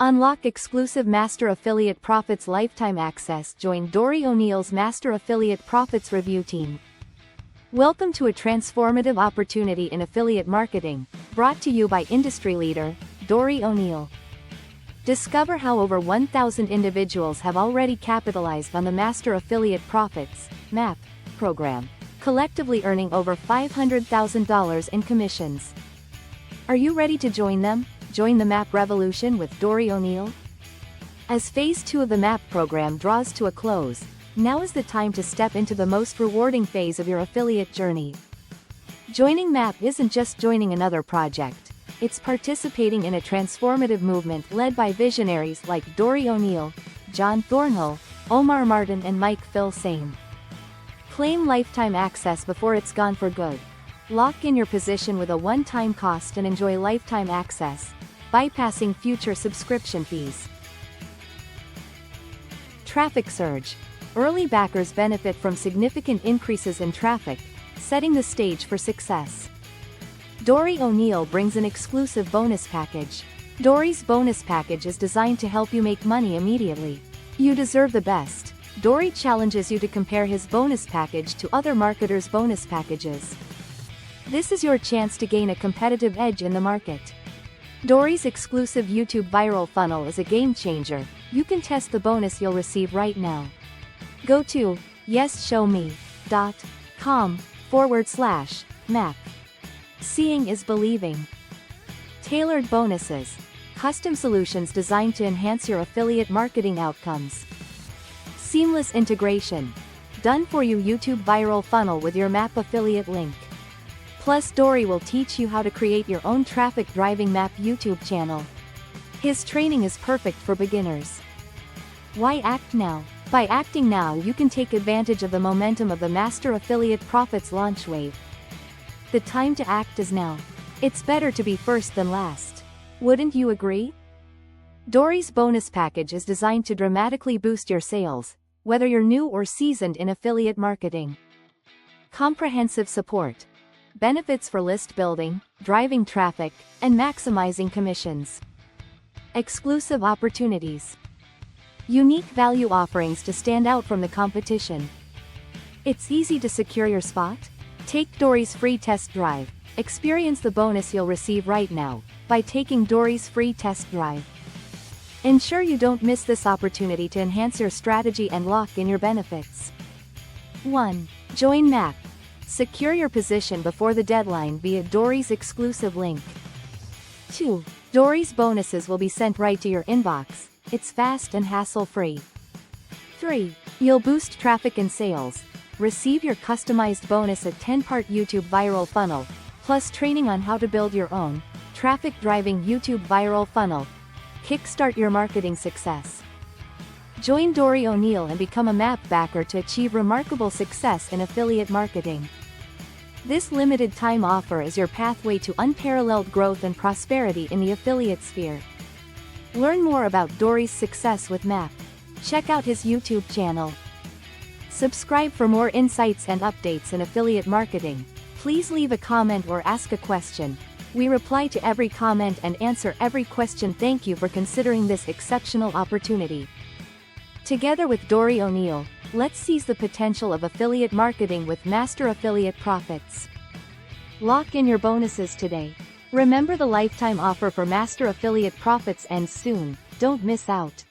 Unlock exclusive Master Affiliate Profits lifetime access. Join Dori O'Neill's Master Affiliate Profits review team. Welcome to a transformative opportunity in affiliate marketing, brought to you by industry leader, Dori O'Neill. Discover how over 1,000 individuals have already capitalized on the Master Affiliate Profits (MAP) program, collectively earning over $500,000 in commissions. Are you ready to join them? Join the MAP revolution with Dori O'Neill? As Phase 2 of the MAP program draws to a close, now is the time to step into the most rewarding phase of your affiliate journey. Joining MAP isn't just joining another project, it's participating in a transformative movement led by visionaries like Dori O'Neill, John Thornhill, Omar Martin and Mike Phil Same. Claim lifetime access before it's gone for good. Lock in your position with a one-time cost and enjoy lifetime access, bypassing future subscription fees. Traffic surge. Early backers benefit from significant increases in traffic, setting the stage for success. Dori O'Neill brings an exclusive bonus package. Dori's bonus package is designed to help you make money immediately. You deserve the best. Dori challenges you to compare his bonus package to other marketers' bonus packages. This is your chance to gain a competitive edge in the market. Dori's exclusive YouTube viral funnel is a game changer. You can test the bonus you'll receive right now. Go to yesshowme.com/map. Seeing is believing. Tailored bonuses. Custom solutions designed to enhance your affiliate marketing outcomes. Seamless integration. Done for you YouTube viral funnel with your MAP affiliate link. Plus Dori will teach you how to create your own traffic-driving MAP YouTube channel. His training is perfect for beginners. Why act now? By acting now you can take advantage of the momentum of the Master Affiliate Profits launch wave. The time to act is now. It's better to be first than last. Wouldn't you agree? Dori's bonus package is designed to dramatically boost your sales, whether you're new or seasoned in affiliate marketing. Comprehensive support. Benefits for list building, driving traffic, and maximizing commissions. Exclusive opportunities. Unique value offerings to stand out from the competition. It's easy to secure your spot. Take Dori's free test drive. Experience the bonus you'll receive right now by taking Dori's free test drive. Ensure you don't miss this opportunity to enhance your strategy and lock in your benefits. 1. Join MAP. Secure your position before the deadline via Dori's exclusive link. 2. Dori's bonuses will be sent right to your inbox. It's fast and hassle-free. 3. You'll boost traffic and sales. Receive your customized bonus, a 10-part YouTube viral funnel, plus training on how to build your own traffic-driving YouTube viral funnel. Kickstart your marketing success. Join Dori O'Neill and become a MAP backer to achieve remarkable success in affiliate marketing. This limited time offer is your pathway to unparalleled growth and prosperity in the affiliate sphere. Learn more about Dori's success with MAP. Check out his YouTube channel. Subscribe for more insights and updates in affiliate marketing. Please leave a comment or ask a question. We reply to every comment and answer every question. Thank you for considering this exceptional opportunity. Together with Dori O'Neill, let's seize the potential of affiliate marketing with Master Affiliate Profits. Lock in your bonuses today. Remember, the lifetime offer for Master Affiliate Profits ends soon. Don't miss out.